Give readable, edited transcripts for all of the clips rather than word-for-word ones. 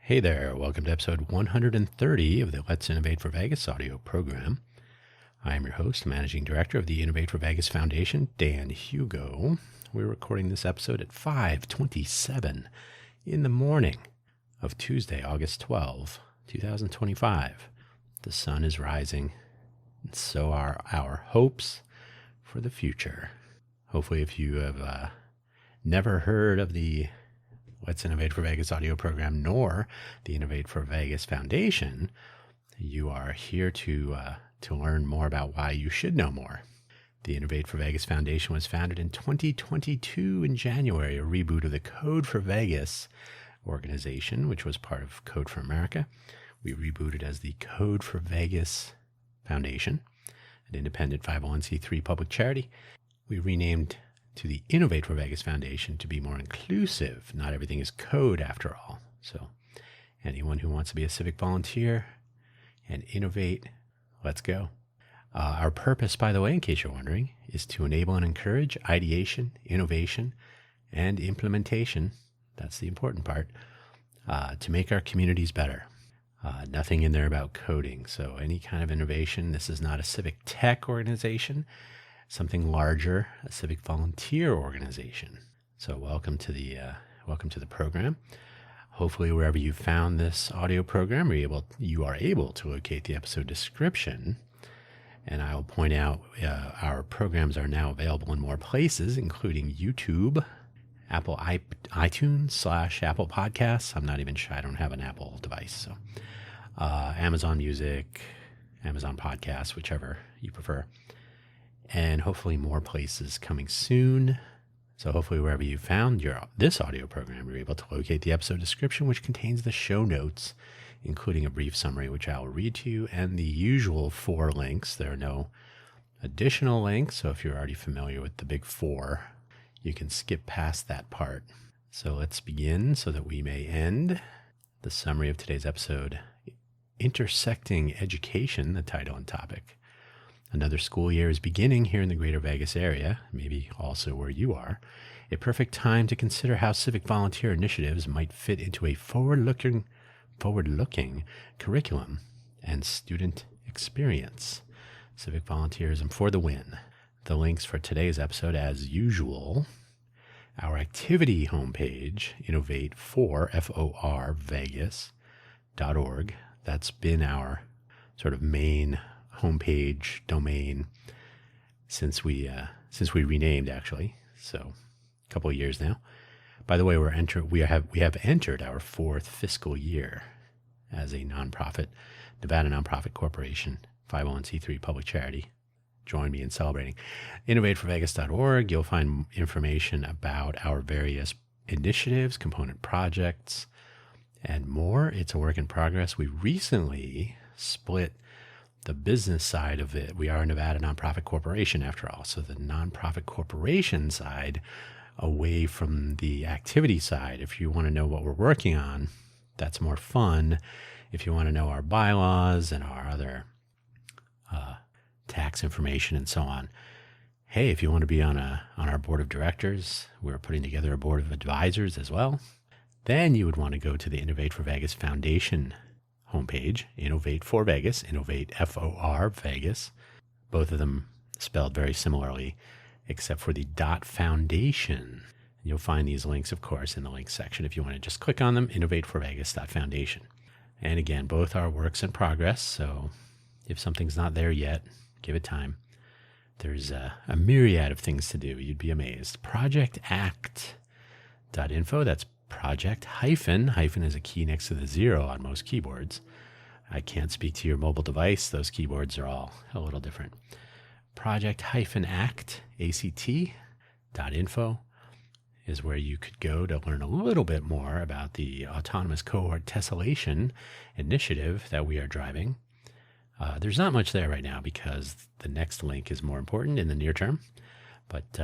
Hey there, welcome to episode 130 of the Let's Innovate for Vegas audio program. I am your host, Managing Director of the Innovate for Vegas Foundation, Dan Hugo. We're recording this episode at 5:27 in the morning of Tuesday, August 12, 2025. The sun is rising, and so are our hopes for the future. Hopefully, if you have never heard of the Let's Innovate for Vegas audio program, nor the Innovate for Vegas Foundation, you are here to learn more about why you should know more. The Innovate for Vegas Foundation was founded in 2022 in January, a reboot of the Code for Vegas organization, which was part of Code for America. We rebooted as the Code for Vegas Foundation, an independent 501c3 public charity. We renamed to the Innovate for Vegas Foundation to be more inclusive. Not everything is code after all. So anyone who wants to be a civic volunteer and innovate, let's go. Our purpose, by the way, in case you're wondering, is to enable and encourage ideation, innovation, and implementation. That's the important part, to make our communities better. Nothing in there about coding. So any kind of innovation, this is not a civic tech organization. Something larger, a civic volunteer organization. So welcome to the program. Hopefully, wherever you found this audio program, you are able to locate the episode description. And I will point out our programs are now available in more places, including YouTube, Apple iTunes / Apple Podcasts. I'm not even sure. I don't have an Apple device. So Amazon Music, Amazon Podcasts, whichever you prefer. And hopefully more places coming soon. So hopefully wherever you found this audio program, you're able to locate the episode description, which contains the show notes, including a brief summary, which I will read to you, and the usual 4 links. There are no additional links, so if you're already familiar with the big 4, you can skip past that part. So let's begin so that we may end. The summary of today's episode: Intersecting Education, the title and topic. Another school year is beginning here in the greater Vegas area, maybe also where you are. A perfect time to consider how civic volunteer initiatives might fit into a forward-looking curriculum and student experience. Civic volunteerism for the win. The links for today's episode, as usual: our activity homepage, innovate4vegas.org. That's been our sort of main homepage domain since we renamed, actually. So a couple of years now. By the way, we have entered our 4th fiscal year as a nonprofit, Nevada nonprofit corporation, 501c3 public charity. Join me in celebrating. Innovate4vegas.org. You'll find information about our various initiatives, component projects, and more. It's a work in progress. We recently split the business side of it. We are a Nevada nonprofit corporation, after all. So the nonprofit corporation side, away from the activity side. If you want to know what we're working on, that's more fun. If you want to know our bylaws and our other tax information and so on, hey, if you want to be on our board of directors, we're putting together a board of advisors as well. Then you would want to go to the Innovate for Vegas Foundation homepage, Innovate for Vegas, Innovate FOR Vegas. Both of them spelled very similarly, except for the .foundation. You'll find these links, of course, in the links section. If you want to just click on them, innovateforvegas.foundation. And again, both are works in progress. So if something's not there yet, give it time. There's a myriad of things to do. You'd be amazed. projectact.info. That's project hyphen is a key next to the 0 on most keyboards. I can't speak to your mobile device. Those keyboards are all a little different. project-act.info is where you could go to learn a little bit more about the autonomous cohort tessellation initiative that we are driving. There's not much there right now because the next link is more important in the near term. But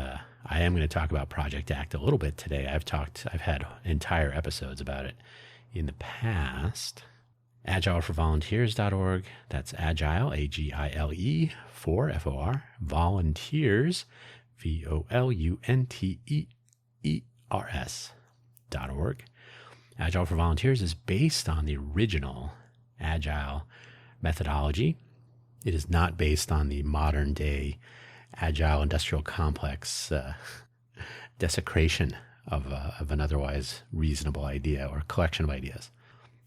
I am going to talk about Project ACT a little bit today. I've had entire episodes about it in the past. Agileforvolunteers.org. That's Agile, AGILE, for FOR, volunteers, VOLUNTEERS.org. Agile for Volunteers is based on the original Agile methodology. It is not based on the modern day Agile industrial complex desecration of an otherwise reasonable idea or collection of ideas.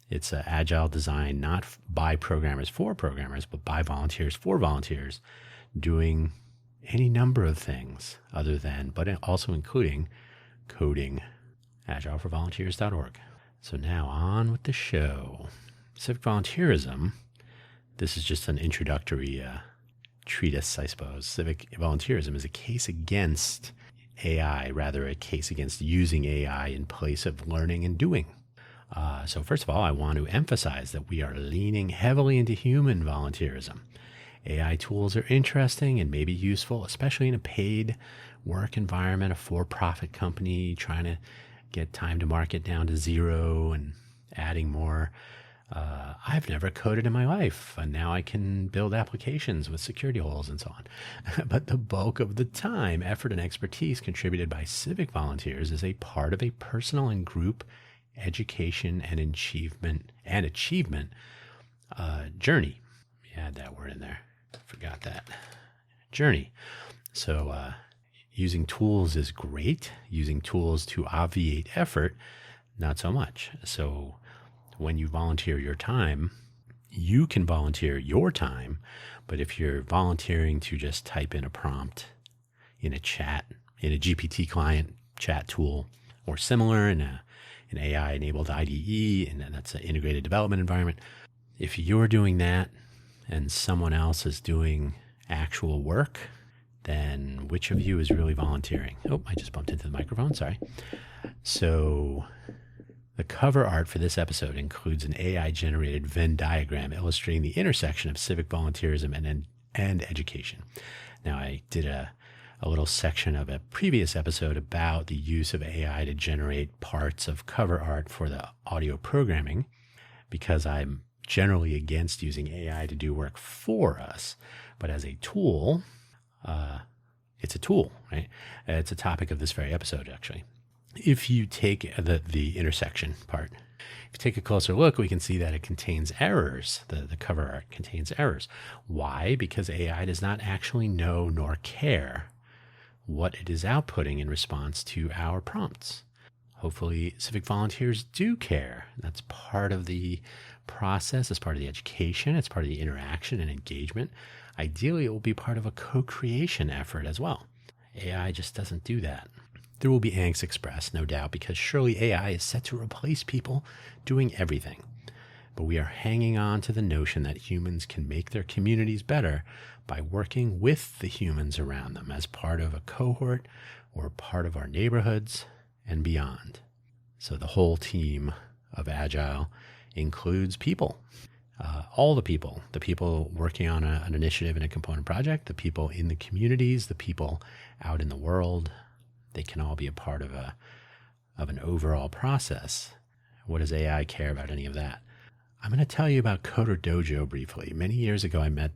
It's an Agile design not by programmers for programmers, but by volunteers for volunteers, doing any number of things other than, but also including coding. agileforvolunteers.org. So now on with the show. Civic volunteerism. This is just an introductory treatise, I suppose. Civic volunteerism is a case against AI, rather a case against using AI in place of learning and doing. So first of all, I want to emphasize that we are leaning heavily into human volunteerism. AI tools are interesting and maybe useful, especially in a paid work environment, a for-profit company trying to get time to market down to 0 and adding more. I've never coded in my life, and now I can build applications with security holes and so on. But the bulk of the time, effort, and expertise contributed by civic volunteers is a part of a personal and group education and achievement journey. Add that word in there. Forgot that. Journey. So using tools is great. Using tools to obviate effort, not so much. So when you volunteer your time, you can volunteer your time, but if you're volunteering to just type in a prompt in a chat, in a GPT client chat tool, or similar in an AI-enabled IDE, and that's an integrated development environment, if you're doing that and someone else is doing actual work, then which of you is really volunteering? Oh, I just bumped into the microphone, sorry. So the cover art for this episode includes an AI-generated Venn diagram illustrating the intersection of civic volunteerism and education. Now, I did a little section of a previous episode about the use of AI to generate parts of cover art for the audio programming, because I'm generally against using AI to do work for us. But as a tool, it's a tool, right? It's a topic of this very episode, actually. If you take the intersection part, if you take a closer look, we can see that it contains errors. The cover art contains errors. Why? Because AI does not actually know nor care what it is outputting in response to our prompts. Hopefully, civic volunteers do care. That's part of the process. It's part of the education. It's part of the interaction and engagement. Ideally, it will be part of a co-creation effort as well. AI just doesn't do that. There will be angst expressed, no doubt, because surely AI is set to replace people doing everything. But we are hanging on to the notion that humans can make their communities better by working with the humans around them as part of a cohort or part of our neighborhoods and beyond. So the whole team of Agile includes people, all the people working on an initiative and a component project, the people in the communities, the people out in the world. They can all be a part of an overall process. What does AI care about any of that? I'm going to tell you about Coder Dojo briefly. Many years ago, I met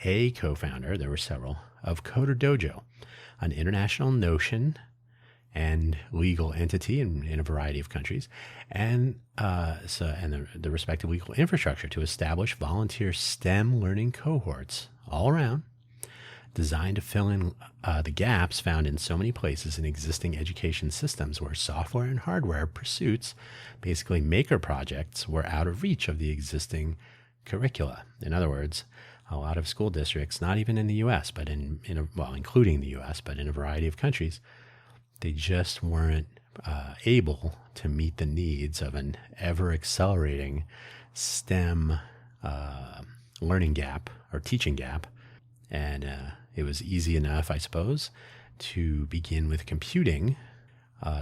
a co-founder, there were several, of Coder Dojo, an international notion and legal entity in a variety of countries, and the respective legal infrastructure to establish volunteer STEM learning cohorts all around, designed to fill in the gaps found in so many places in existing education systems where software and hardware pursuits, basically maker projects, were out of reach of the existing curricula. In other words, a lot of school districts, not even in the U.S., but including the U.S., but in a variety of countries, they just weren't able to meet the needs of an ever-accelerating STEM learning gap or teaching gap. And it was easy enough, I suppose, to begin with computing.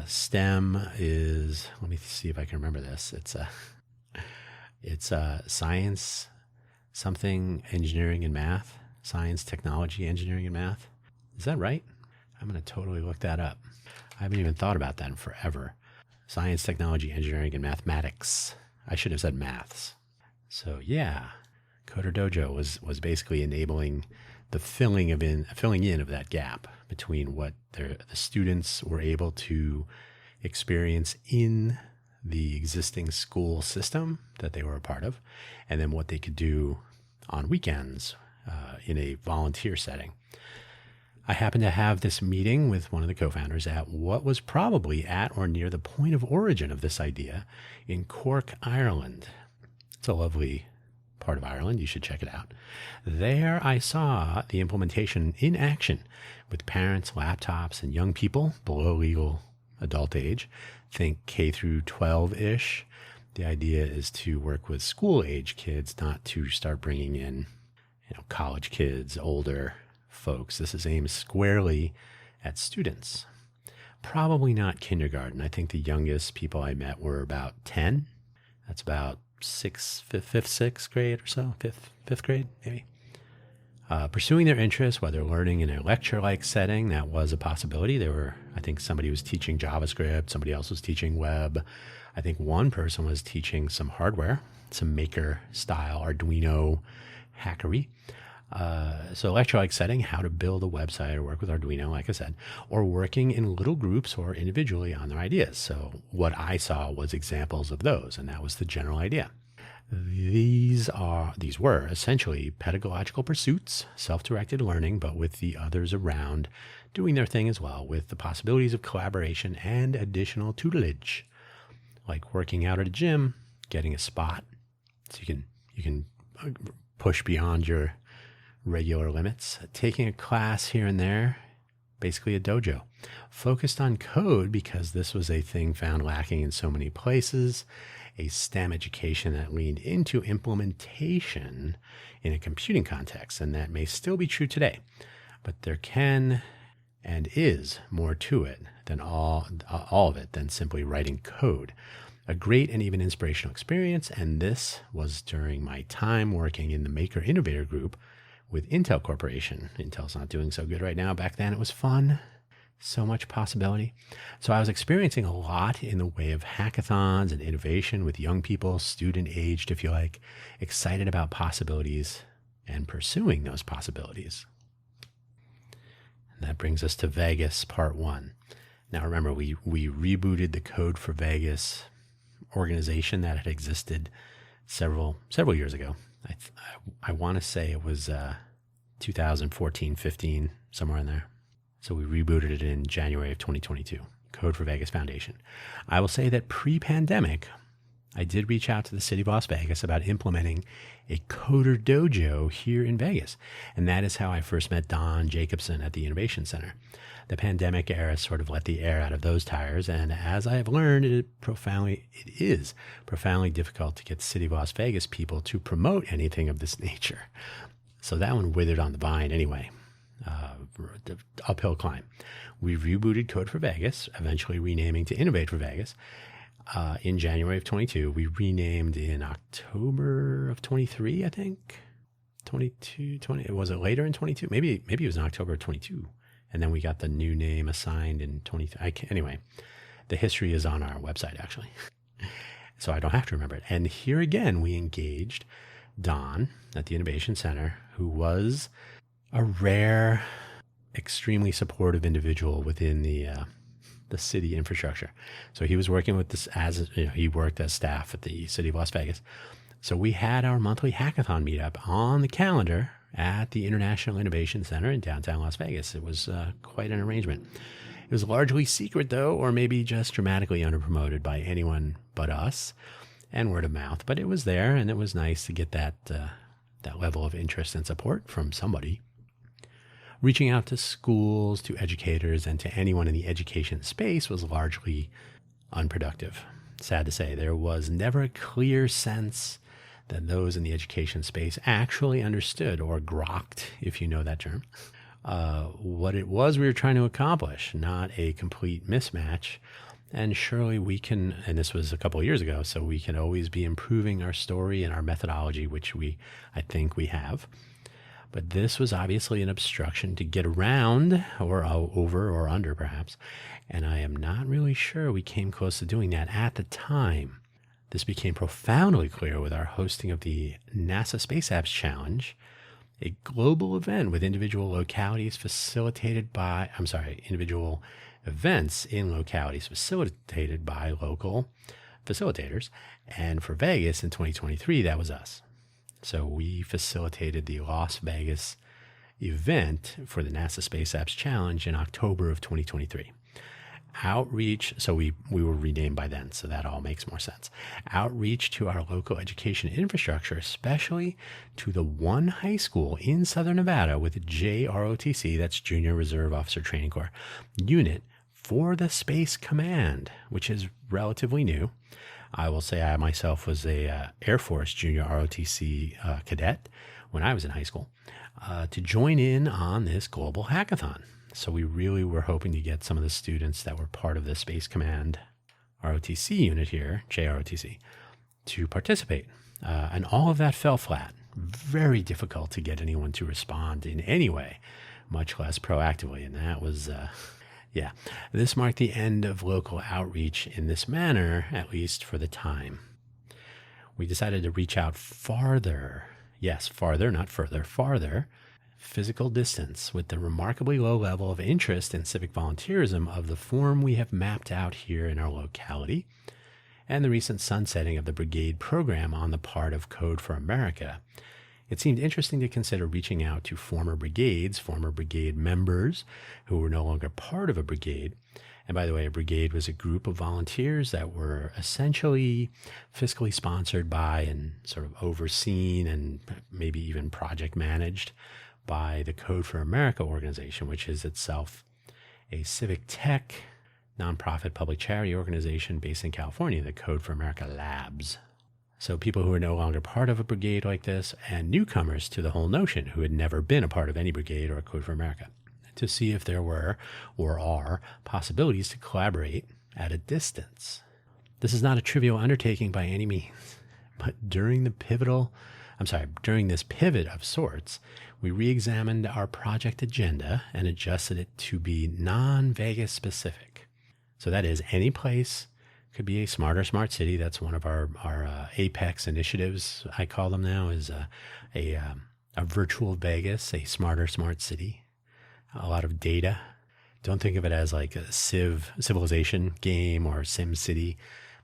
STEM is, let me see if I can remember this. It's science, something, engineering, and math. Science, technology, engineering, and math. Is that right? I'm going to totally look that up. I haven't even thought about that in forever. Science, technology, engineering, and mathematics. I should have said maths. So yeah, Coder Dojo was basically enabling the filling in of that gap between what the students were able to experience in the existing school system that they were a part of, and then what they could do on weekends in a volunteer setting. I happened to have this meeting with one of the co-founders at what was probably at or near the point of origin of this idea in Cork, Ireland. It's a lovely part of Ireland. You should check it out. There I saw the implementation in action with parents, laptops, and young people below legal adult age. Think K through 12-ish. The idea is to work with school-age kids, not to start bringing in, college kids, older folks. This is aimed squarely at students. Probably not kindergarten. I think the youngest people I met were about 10. That's about fifth, sixth grade or so, fifth grade, maybe. Pursuing their interests, whether learning in a lecture-like setting, that was a possibility. I think somebody was teaching JavaScript, somebody else was teaching web. I think one person was teaching some hardware, some maker-style Arduino hackery. So lecture-like setting, how to build a website or work with Arduino, like I said, or working in little groups or individually on their ideas. So what I saw was examples of those, and that was the general idea. These were essentially pedagogical pursuits, self-directed learning, but with the others around doing their thing as well, with the possibilities of collaboration and additional tutelage, like working out at a gym, getting a spot, so you can push beyond your regular limits, taking a class here and there, basically a dojo, focused on code because this was a thing found lacking in so many places, a STEM education that leaned into implementation in a computing context, and that may still be true today, but there can and is more to it than all of it than simply writing code. A great and even inspirational experience, and this was during my time working in the Maker Innovator Group with Intel Corporation. Intel's not doing so good right now. Back then it was fun. So much possibility. So I was experiencing a lot in the way of hackathons and innovation with young people, student-aged, if you like, excited about possibilities and pursuing those possibilities. And that brings us to Vegas Part 1. Now remember, we rebooted the Code for Vegas organization that had existed several years ago. I want to say it was 2014, 15, somewhere in there. So we rebooted it in January of 2022, Code for Vegas Foundation. I will say that pre-pandemic, I did reach out to the city of Las Vegas about implementing a coder dojo here in Vegas. And that is how I first met Don Jacobson at the Innovation Center. The pandemic era sort of let the air out of those tires. And as I have learned, it is profoundly difficult to get city of Las Vegas people to promote anything of this nature. So that one withered on the vine anyway. The uphill climb. We rebooted Code for Vegas, eventually renaming to Innovate for Vegas. In January of 22, we renamed in October of 23, I think. 22, 20. Was it later in 22? Maybe it was in October of 22. And then we got the new name assigned in 23. Anyway, the history is on our website, actually. So I don't have to remember it. And here again, we engaged Don at the Innovation Center, who was a rare, extremely supportive individual within the city infrastructure. So he was working with this he worked as staff at the city of Las Vegas. So we had our monthly hackathon meetup on the calendar at the International Innovation Center in downtown Las Vegas. It was quite an arrangement. It was largely secret though, or maybe just dramatically underpromoted by anyone but us, and word of mouth. But it was there, and it was nice to get that level of interest and support from somebody. Reaching out to schools, to educators, and to anyone in the education space was largely unproductive. Sad to say, there was never a clear sense that those in the education space actually understood, or grokked, if you know that term, what it was we were trying to accomplish, not a complete mismatch. And surely we can, and this was a couple of years ago, so we can always be improving our story and our methodology, which I think we have. But this was obviously an obstruction to get around, or over or under perhaps, and I am not really sure we came close to doing that at the time. This became profoundly clear with our hosting of the NASA Space Apps Challenge, a global event with individual events in localities facilitated by local facilitators. And for Vegas in 2023, that was us. So we facilitated the Las Vegas event for the NASA Space Apps Challenge in October of 2023. Outreach, so we were renamed by then, so that all makes more sense. Outreach to our local education infrastructure, especially to the one high school in Southern Nevada with a JROTC, that's Junior Reserve Officer Training Corps, unit for the Space Command, which is relatively new. I will say I myself was a Air Force Junior ROTC cadet when I was in high school, to join in on this global hackathon. So we really were hoping to get some of the students that were part of the Space Command ROTC unit here, JROTC, to participate. And all of that fell flat. Very difficult to get anyone to respond in any way, much less proactively. And that was, this marked the end of local outreach in this manner, at least for the time. We decided to reach out farther. Yes, farther, not further, farther. Physical distance with the remarkably low level of interest in civic volunteerism of the form we have mapped out here in our locality, and the recent sunsetting of the brigade program on the part of Code for America. It seemed interesting to consider reaching out to former brigade members who were no longer part of a brigade. And by the way, a brigade was a group of volunteers that were essentially fiscally sponsored by and sort of overseen and maybe even project managed by the Code for America organization, which is itself a civic tech nonprofit public charity organization based in California, the Code for America Labs. So people who are no longer part of a brigade like this and newcomers to the whole notion who had never been a part of any brigade or a Code for America, to see if there were or are possibilities to collaborate at a distance. This is not a trivial undertaking by any means, but during this pivot of sorts, we re-examined our project agenda and adjusted it to be non-Vegas specific. So that is, any place could be a smarter smart city. That's one of our apex initiatives, I call them now, is a virtual Vegas, a smarter smart city. A lot of data. Don't think of it as like a civilization game or Sim City,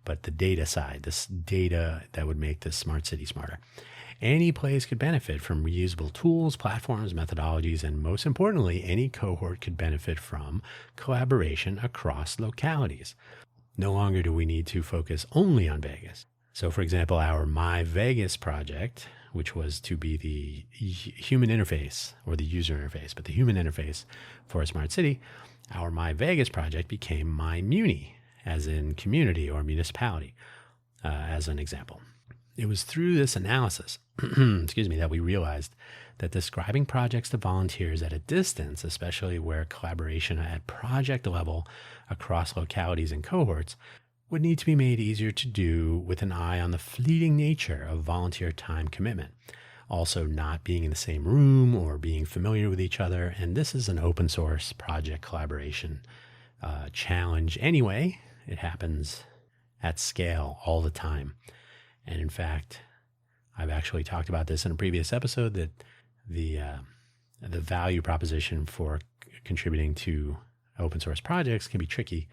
but the data side, this data that would make this smart city smarter. Any place could benefit from reusable tools, platforms, methodologies, and most importantly, any cohort could benefit from collaboration across localities. No longer do we need to focus only on Vegas. So for example, our My Vegas project, which was to be the human interface or the user interface, but the human interface for a smart city, our My Vegas project became My Muni, as in community or municipality, as an example. It was through this analysis, that we realized that describing projects to volunteers at a distance, especially where collaboration at project level across localities and cohorts, would need to be made easier to do with an eye on the fleeting nature of volunteer time commitment. Also not being in the same room or being familiar with each other. And this is an open source project collaboration challenge anyway. It happens at scale all the time. And in fact, I've actually talked about this in a previous episode, that the value proposition for contributing to open source projects can be tricky,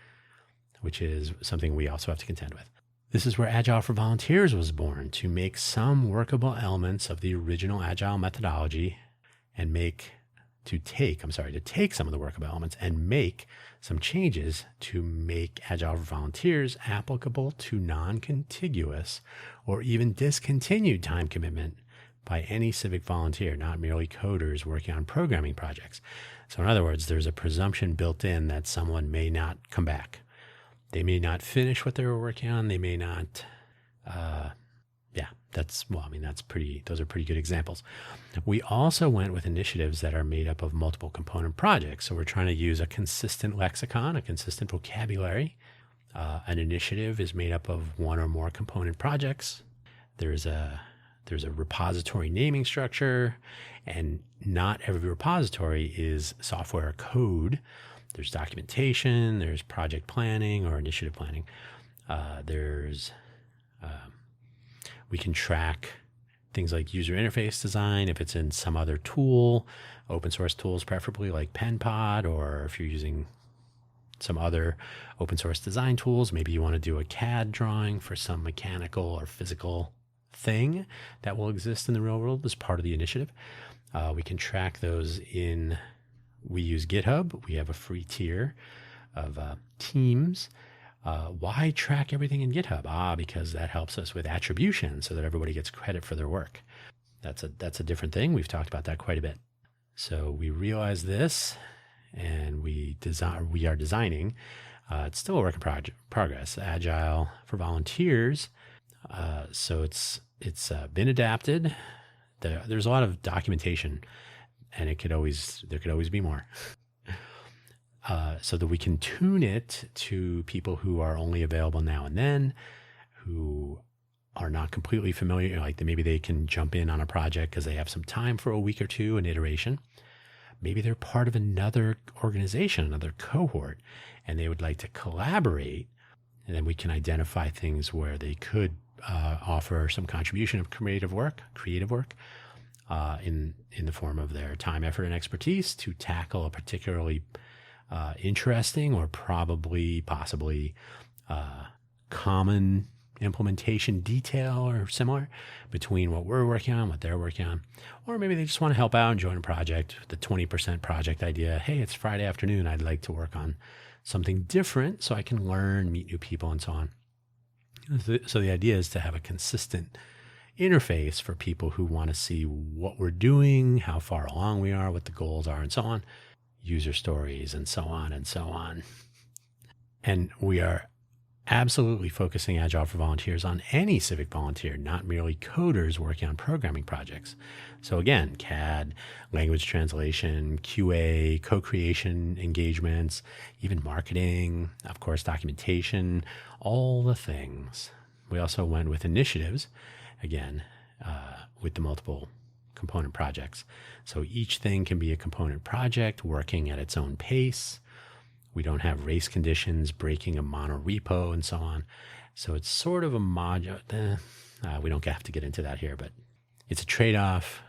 which is something we also have to contend with. This is where Agile for Volunteers was born, to make some workable elements of the original Agile methodology and to take some of the workable elements and make some changes to make Agile for Volunteers applicable to non-contiguous or even discontinued time commitment by any civic volunteer, not merely coders working on programming projects. So in other words, there's a presumption built in that someone may not come back. They may not finish what they were working on. They may not, those are pretty good examples. We also went with initiatives that are made up of multiple component projects. So we're trying to use a consistent lexicon, a consistent vocabulary. An initiative is made up of one or more component projects. There's a repository naming structure, and not every repository is software or code. There's documentation, there's project planning or initiative planning. We can track things like user interface design if it's in some other tool, open source tools preferably like PenPod, or if you're using some other open source design tools. Maybe you want to do a CAD drawing for some mechanical or physical thing that will exist in the real world as part of the initiative. We can track those we use GitHub. We have a free tier of teams. Why track everything in GitHub? Because that helps us with attribution so that everybody gets credit for their work. That's a different thing. We've talked about that quite a bit. So we realize this, and we are designing. It's still a work in progress. Agile for volunteers. So it's been adapted. There's a lot of documentation, and there could always be more. So that we can tune it to people who are only available now and then, who are not completely familiar. Like maybe they can jump in on a project because they have some time for a week or two, an iteration. Maybe they're part of another organization, another cohort, and they would like to collaborate. And then we can identify things where they could offer some contribution of creative work in the form of their time, effort, and expertise to tackle a particularly interesting or possibly common implementation detail or similar between what we're working on, what they're working on. Or maybe they just want to help out and join a project, the 20% project idea. Hey, it's Friday afternoon. I'd like to work on something different so I can learn, meet new people, and so on. So the idea is to have a consistent interface for people who want to see what we're doing, how far along we are, what the goals are, and so on, user stories, and so on and so on. And we are absolutely focusing Agile for Volunteers on any civic volunteer, not merely coders working on programming projects. So again, CAD, language translation, QA, co-creation engagements, even marketing, of course, documentation, all the things. We also went with initiatives, again, with the multiple component projects. So each thing can be a component project working at its own pace. We don't have race conditions, breaking a mono repo, and so on. So it's sort of a module. We don't have to get into that here, but it's a trade-off.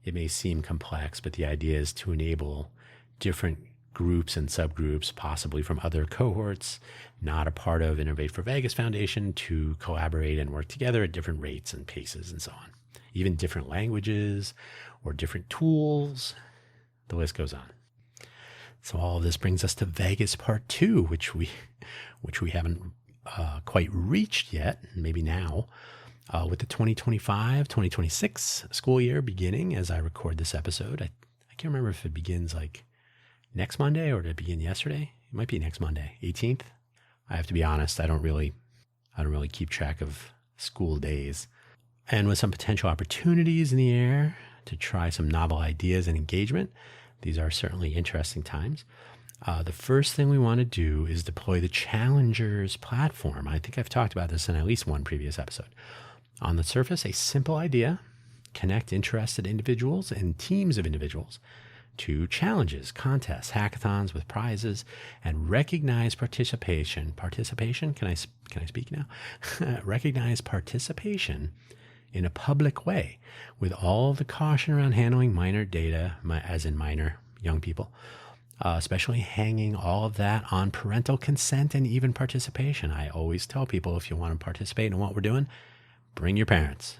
It may seem complex, but the idea is to enable different groups and subgroups, possibly from other cohorts, not a part of Innovate for Vegas Foundation, to collaborate and work together at different rates and paces and so on. Even different languages or different tools. The list goes on. So all of this brings us to Vegas Part 2, which we haven't quite reached yet, maybe now, with the 2025-2026 school year beginning as I record this episode. I can't remember if it begins like next Monday or did it begin yesterday? It might be next Monday, 18th. I have to be honest, I don't really keep track of school days. And with some potential opportunities in the air to try some novel ideas and engagement, these are certainly interesting times. The first thing we want to do is deploy the Challengers platform. I think I've talked about this in at least one previous episode. On the surface, a simple idea: connect interested individuals and teams of individuals to challenges, contests, hackathons with prizes, and recognize participation. Participation? Can I speak now? Recognize participation in a public way, with all the caution around handling minor data, as in minor young people, especially hanging all of that on parental consent and even participation. I always tell people, if you want to participate in what we're doing, bring your parents.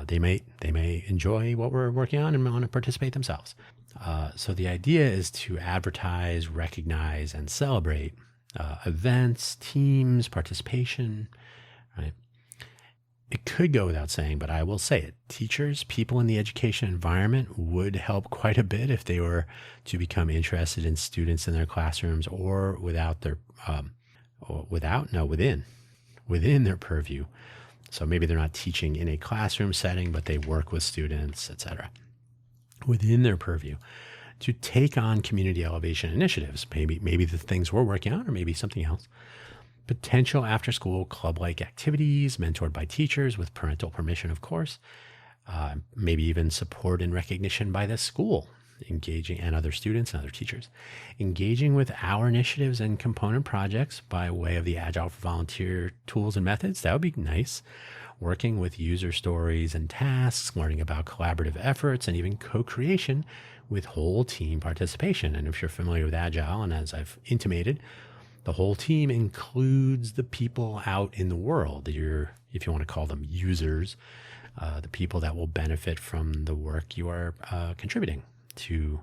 They may enjoy what we're working on and want to participate themselves. So the idea is to advertise, recognize, and celebrate events, teams, participation, right? It could go without saying, but I will say it. Teachers, people in the education environment would help quite a bit if they were to become interested in students in their classrooms or within their purview. So maybe they're not teaching in a classroom setting, but they work with students, etc. Within their purview to take on community elevation initiatives, maybe the things we're working on or maybe something else. Potential after-school club-like activities mentored by teachers with parental permission, of course. Maybe even support and recognition by the school, engaging, and other students and other teachers. Engaging with our initiatives and component projects by way of the Agile for Volunteer tools and methods. That would be nice. working with user stories and tasks, learning about collaborative efforts, and even co-creation with whole team participation. And if you're familiar with Agile, and as I've intimated, the whole team includes the people out in the world, if you want to call them users, the people that will benefit from the work you are contributing to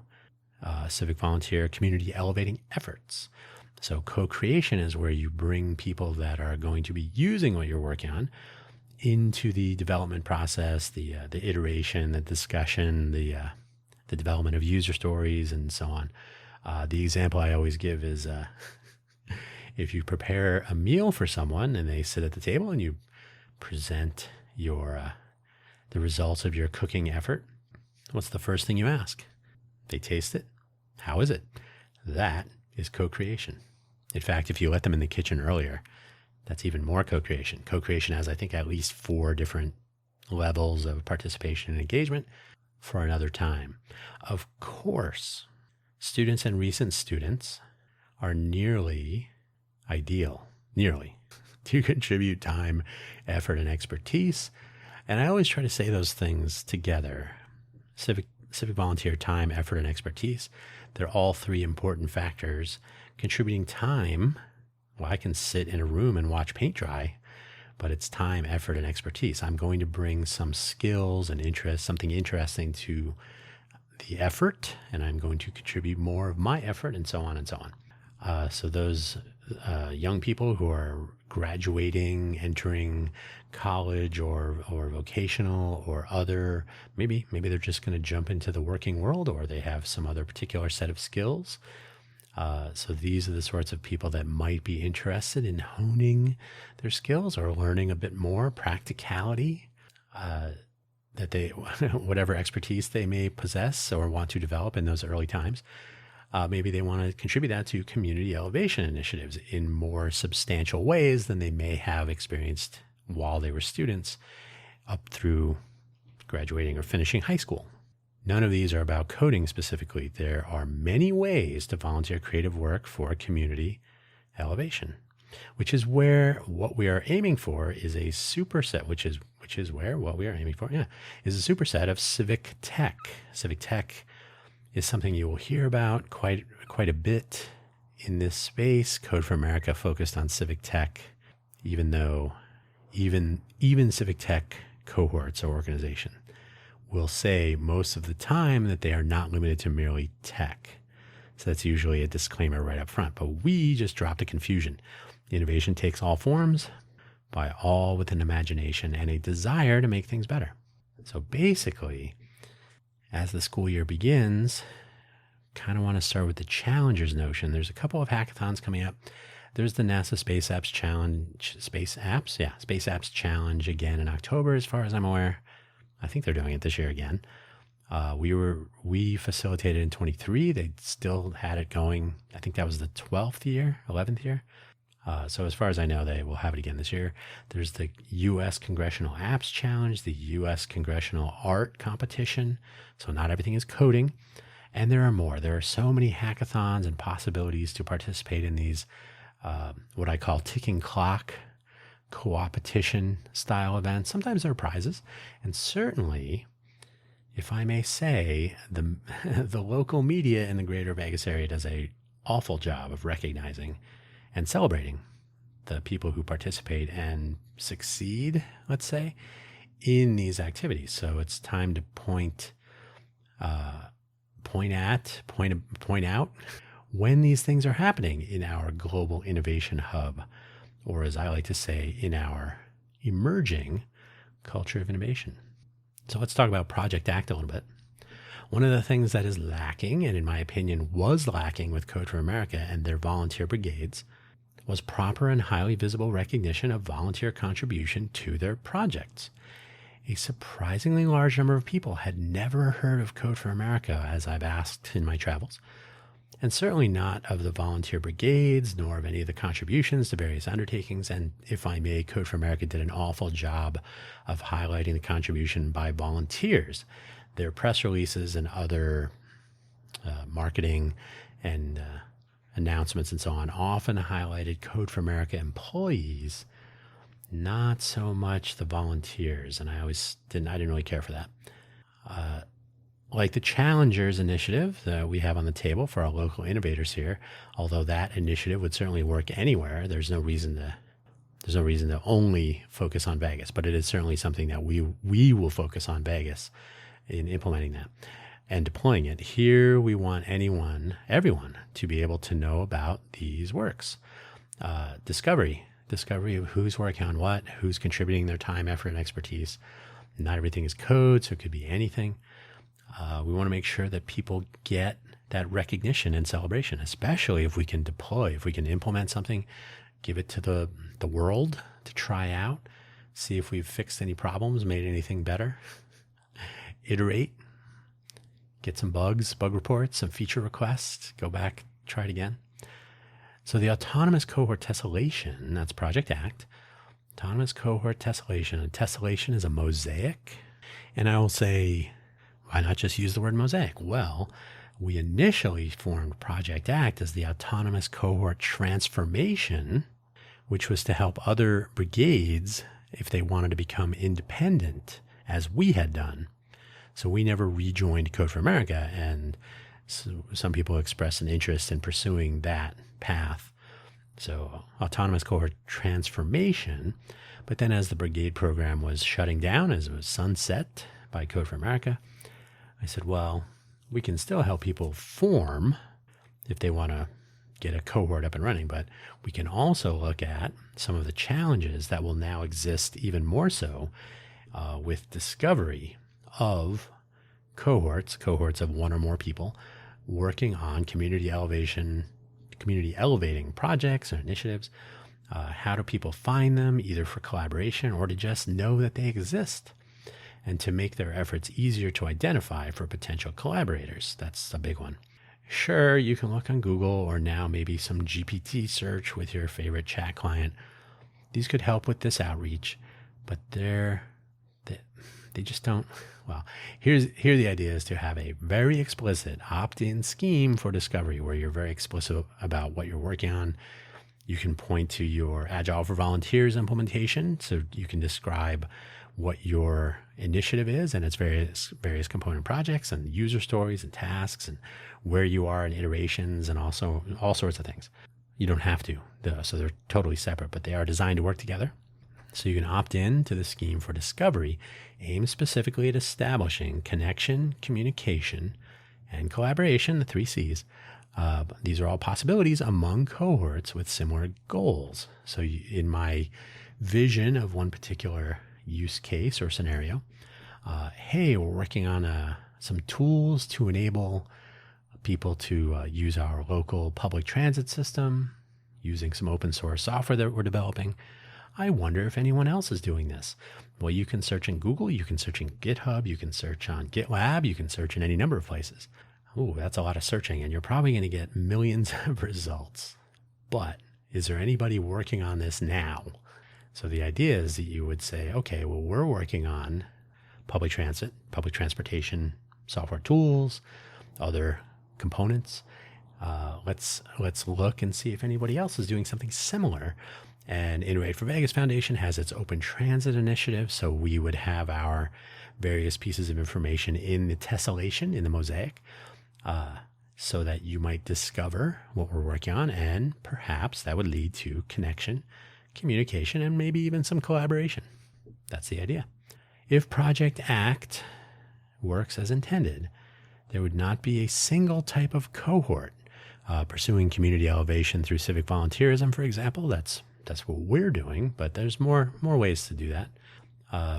civic volunteer community elevating efforts. So co-creation is where you bring people that are going to be using what you're working on into the development process, the iteration, the discussion, the development of user stories, and so on. The example I always give is if you prepare a meal for someone and they sit at the table and you present the results of your cooking effort, what's the first thing you ask? They taste it. How is it? That is co-creation. In fact, if you let them in the kitchen earlier, that's even more co-creation. Co-creation has, I think, at least 4 different levels of participation and engagement for another time. Of course, students and recent students are nearly ideal, to contribute time, effort, and expertise. And I always try to say those things together. Civic volunteer time, effort, and expertise. They're all 3 important factors. Contributing time, well, I can sit in a room and watch paint dry, but it's time, effort, and expertise. I'm going to bring some skills and interest, something interesting to the effort, and I'm going to contribute more of my effort, and so on and so on. So those young people who are graduating, entering college or vocational or other, maybe they're just going to jump into the working world, or they have some other particular set of skills. So these are the sorts of people that might be interested in honing their skills or learning a bit more practicality, that they, whatever expertise they may possess or want to develop in those early times. Maybe they want to contribute that to community elevation initiatives in more substantial ways than they may have experienced while they were students up through graduating or finishing high school. None of these are about coding specifically. There are many ways to volunteer creative work for community elevation, which is where what we are aiming for is a superset, which is where what we are aiming for, is a superset of civic tech. Civic tech is something you will hear about quite a bit in this space. Code for America focused on civic tech, even though even civic tech cohorts or organization will say most of the time that they are not limited to merely tech. So that's usually a disclaimer right up front, but we just dropped a confusion. Innovation takes all forms by all with an imagination and a desire to make things better. So basically, as the school year begins, kind of want to start with the challengers notion. There's a couple of hackathons coming up. There's the NASA Space Apps Challenge again in October, as far as I'm aware. I think they're doing it this year again. We facilitated in 23. They still had it going. I think that was the 11th year. So as far as I know, they will have it again this year. There's the U.S. Congressional Apps Challenge, the U.S. Congressional Art Competition. So not everything is coding. And there are more. There are so many hackathons and possibilities to participate in these, what I call ticking clock co-opetition style events. Sometimes there are prizes. And certainly, if I may say, the local media in the greater Vegas area does an awful job of recognizing and celebrating the people who participate and succeed, let's say, in these activities. So it's time to point out when these things are happening in our global innovation hub, or as I like to say, in our emerging culture of innovation. So let's talk about Project ACT a little bit. One of the things that is lacking, and in my opinion was lacking with Code for America and their volunteer brigades, was proper and highly visible recognition of volunteer contribution to their projects. A surprisingly large number of people had never heard of Code for America, as I've asked in my travels, and certainly not of the volunteer brigades, nor of any of the contributions to various undertakings. And if I may, Code for America did an awful job of highlighting the contribution by volunteers. Their press releases and other marketing and announcements and so on often highlighted Code for America employees not so much the volunteers. And I didn't really care for that. Like the Challengers initiative that we have on the table for our local innovators here, although that initiative would certainly work anywhere, there's no reason to only focus on Vegas, but it is certainly something that we will focus on Vegas in implementing that and deploying it. Here we want everyone to be able to know about these works. Discovery of who's working on what, who's contributing their time, effort, and expertise. Not everything is code, so it could be anything. We want to make sure that people get that recognition and celebration, especially if we can implement something, give it to the world to try out, see if we've fixed any problems, made anything better, iterate, get some bug reports, some feature requests, go back, try it again. So the autonomous cohort tessellation, that's Project ACT, autonomous cohort tessellation. And tessellation is a mosaic. And I will say, why not just use the word mosaic? Well, we initially formed Project ACT as the autonomous cohort transformation, which was to help other brigades if they wanted to become independent, as we had done. So we never rejoined Code for America, and so some people expressed an interest in pursuing that path. So autonomous cohort transformation. But then as the brigade program was shutting down, as it was sunset by Code for America, I said, well, we can still help people form if they want to get a cohort up and running, but we can also look at some of the challenges that will now exist even more so with discovery of cohorts of one or more people working on community elevating projects or initiatives. How do people find them, either for collaboration or to just know that they exist, and to make their efforts easier to identify for potential collaborators? That's a big one. Sure, you can look on Google or now maybe some GPT search with your favorite chat client. These could help with this outreach, but they just don't. Well, here the idea is to have a very explicit opt-in scheme for discovery where you're very explicit about what you're working on. You can point to your Agile for Volunteers implementation, so you can describe what your initiative is and its various component projects and user stories and tasks and where you are in iterations and also all sorts of things. You don't have to, so they're totally separate, but they are designed to work together. So you can opt in to the scheme for discovery, aimed specifically at establishing connection, communication, and collaboration, the 3 C's. These are all possibilities among cohorts with similar goals. So in my vision of one particular use case or scenario, hey, we're working on some tools to enable people to use our local public transit system using some open source software that we're developing. I wonder if anyone else is doing this. Well, you can search in Google, you can search in GitHub, you can search on GitLab, you can search in any number of places. Oh, that's a lot of searching, and you're probably going to get millions of results. But is there anybody working on this now? So the idea is that you would say, okay, well, we're working on public transportation software tools, other components. Let's look and see if anybody else is doing something similar. And Innovate for Vegas Foundation has its open transit initiative. So we would have our various pieces of information in the tessellation, in the mosaic, so that you might discover what we're working on. And perhaps that would lead to connection, communication, and maybe even some collaboration. That's the idea. If Project ACT works as intended, there would not be a single type of cohort pursuing community elevation through civic volunteerism, for example. That's what we're doing, but there's more ways to do that.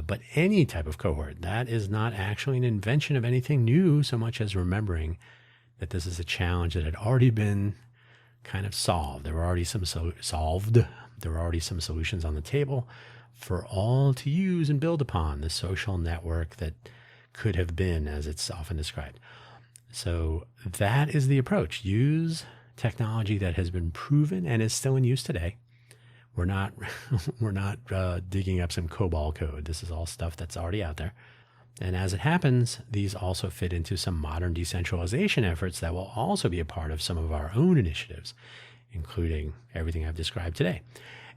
But any type of cohort, that is not actually an invention of anything new so much as remembering that this is a challenge that had already been kind of solved. There were already some solutions on the table for all to use and build upon, the social network that could have been, as it's often described. So that is the approach. Use technology that has been proven and is still in use today. We're not digging up some COBOL code. This is all stuff that's already out there. And as it happens, these also fit into some modern decentralization efforts that will also be a part of some of our own initiatives, including everything I've described today.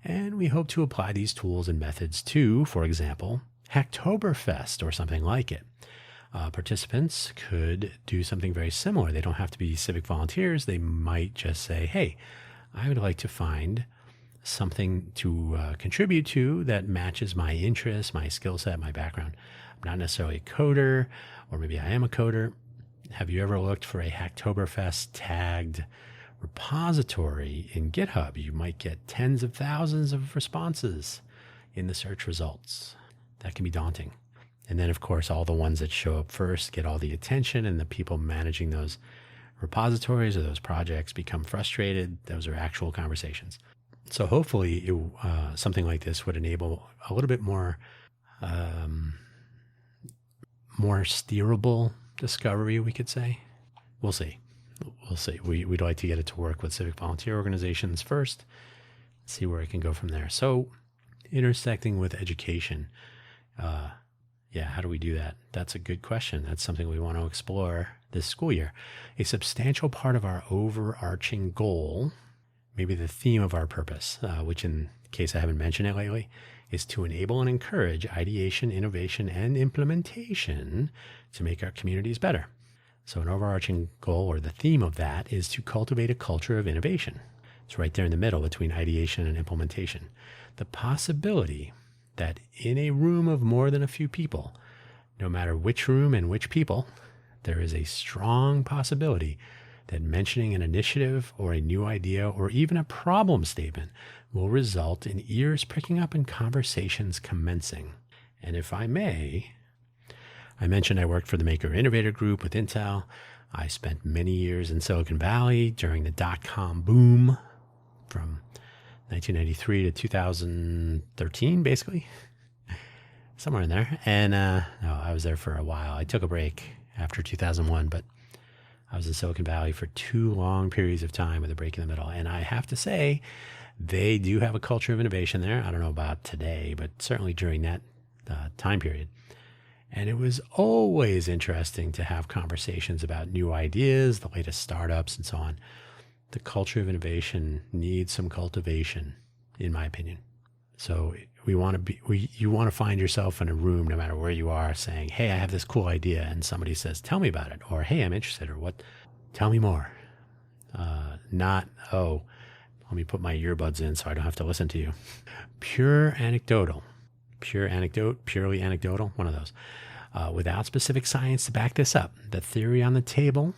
And we hope to apply these tools and methods to, for example, Hacktoberfest or something like it. Participants could do something very similar. They don't have to be civic volunteers. They might just say, hey, I would like to find something to contribute to that matches my interests, my skill set, my background. I'm not necessarily a coder, or maybe I am a coder. Have you ever looked for a Hacktoberfest tagged repository in GitHub? You might get tens of thousands of responses in the search results. That can be daunting. And then, of course, all the ones that show up first get all the attention, and the people managing those repositories or those projects become frustrated. Those are actual conversations. So hopefully something like this would enable a little bit more steerable discovery, we could say. We'll see. We'd like to get it to work with civic volunteer organizations first, see where it can go from there. So intersecting with education. How do we do that? That's a good question. That's something we want to explore this school year. A substantial part of our overarching goal, maybe the theme of our purpose, which in case I haven't mentioned it lately, is to enable and encourage ideation, innovation, and implementation to make our communities better. So an overarching goal, or the theme of that, is to cultivate a culture of innovation. It's right there in the middle between ideation and implementation. The possibility that in a room of more than a few people, no matter which room and which people, there is a strong possibility that mentioning an initiative or a new idea or even a problem statement will result in ears pricking up and conversations commencing. And if I may, I mentioned I worked for the Maker Innovator Group with Intel. I spent many years in Silicon Valley during the dot-com boom from 1993 to 2013, basically, somewhere in there. And I was there for a while. I took a break after 2001, but I was in Silicon Valley for 2 long periods of time with a break in the middle. And I have to say, they do have a culture of innovation there. I don't know about today, but certainly during that time period. And it was always interesting to have conversations about new ideas, the latest startups, and so on. The culture of innovation needs some cultivation, in my opinion. So you want to find yourself in a room, no matter where you are, saying, hey, I have this cool idea. And somebody says, tell me about it. Or, hey, I'm interested. Or what? Tell me more. Not, oh, let me put my earbuds in so I don't have to listen to you. Purely anecdotal, one of those. Without specific science to back this up. The theory on the table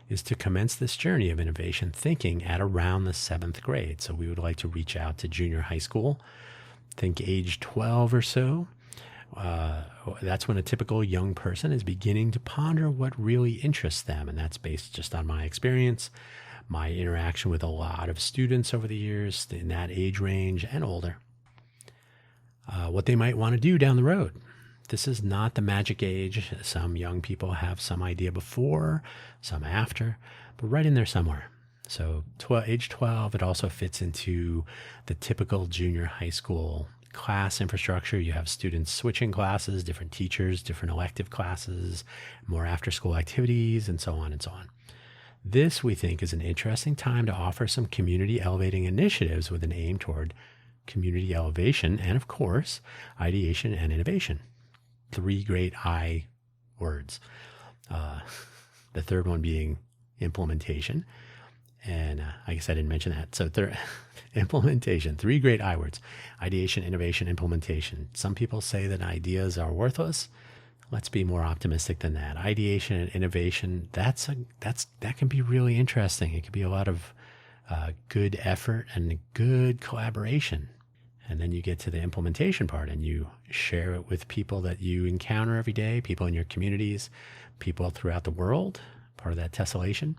is to commence this journey of innovation thinking at around the 7th grade. So we would like to reach out to junior high school, think age 12 or so. That's when a typical young person is beginning to ponder what really interests them. And that's based just on my experience, my interaction with a lot of students over the years in that age range and older. What they might want to do down the road. This is not the magic age. Some young people have some idea before, some after, but right in there somewhere. So age 12, it also fits into the typical junior high school class infrastructure. You have students switching classes, different teachers, different elective classes, more after-school activities, and so on and so on. This, we think, is an interesting time to offer some community elevating initiatives with an aim toward community elevation and, of course, ideation and innovation. 3 great I words. The third one being implementation. And I guess I didn't mention that. So implementation, 3 great I words: ideation, innovation, implementation. Some people say that ideas are worthless. Let's be more optimistic than that. Ideation and innovation, that can be really interesting. It can be a lot of good effort and good collaboration. And then you get to the implementation part and you share it with people that you encounter every day, people in your communities, people throughout the world, part of that tessellation.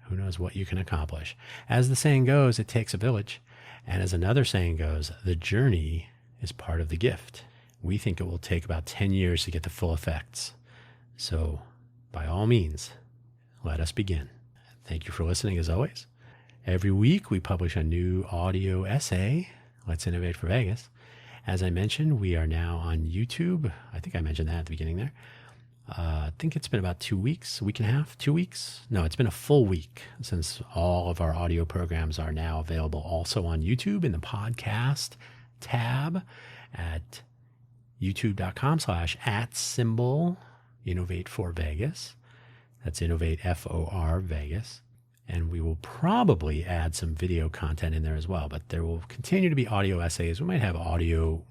Who knows what you can accomplish? As the saying goes, it takes a village. And as another saying goes, the journey is part of the gift. We think it will take about 10 years to get the full effects. So by all means, let us begin. Thank you for listening as always. Every week we publish a new audio essay. Let's Innovate for Vegas. As I mentioned, we are now on YouTube. I think I mentioned that at the beginning there. I think it's been about 2 weeks, a week and a half, 2 weeks. No, it's been a full week since all of our audio programs are now available also on YouTube in the podcast tab at youtube.com/@symbol Innovate for Vegas. That's Innovate FOR Vegas. And we will probably add some video content in there as well, but there will continue to be audio essays. We might have audio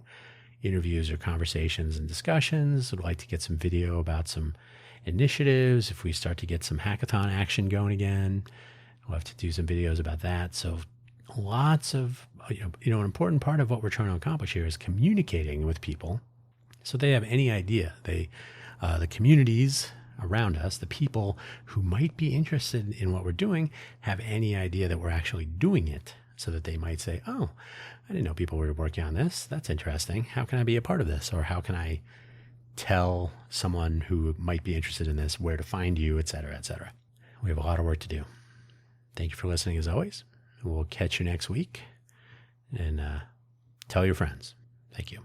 interviews or conversations and discussions. We'd like to get some video about some initiatives. If we start to get some hackathon action going again, we'll have to do some videos about that. So lots of, an important part of what we're trying to accomplish here is communicating with people so they have any idea. The communities around us, the people who might be interested in what we're doing, have any idea that we're actually doing it, so that they might say, oh, I didn't know people were working on this. That's interesting. How can I be a part of this? Or how can I tell someone who might be interested in this where to find you, et cetera, et cetera. We have a lot of work to do. Thank you for listening as always. We'll catch you next week, and tell your friends. Thank you.